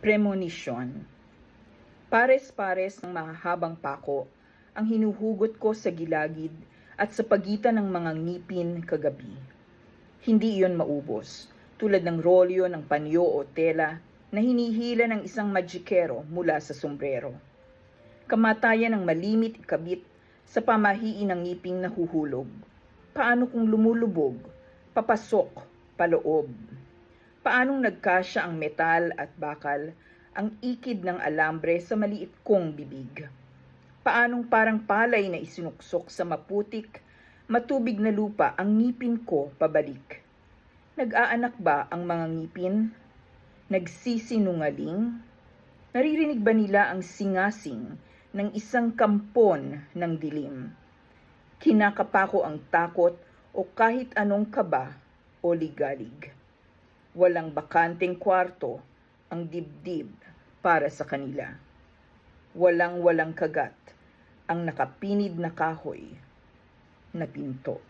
Premonition. Pares-pares ng mahahabang pako ang hinuhugot ko sa gilagid at sa pagitan ng mga ngipin kagabi. Hindi iyon maubos, tulad ng rolyo ng panyo o tela na hinihila ng isang magikero mula sa sombrero. Kamatayan ng malimit ikabit sa pamahiin ng ngiping nahuhulog. Paano kung lumulubog, papasok, paloob? Paanong nagkasya ang metal at bakal, ang ikid ng alambre sa maliit kong bibig? Paanong parang palay na isinuksok sa maputik, matubig na lupa ang ngipin ko pabalik? Nag-aanak ba ang mga ngipin? Nagsisinungaling? Naririnig ba nila ang singasing ng isang kampon ng dilim? Kinakapa ko ang takot o kahit anong kaba o ligalig. Walang bakanteng kwarto ang dibdib para sa kanila. Walang kagat ang nakapinid na kahoy na pinto.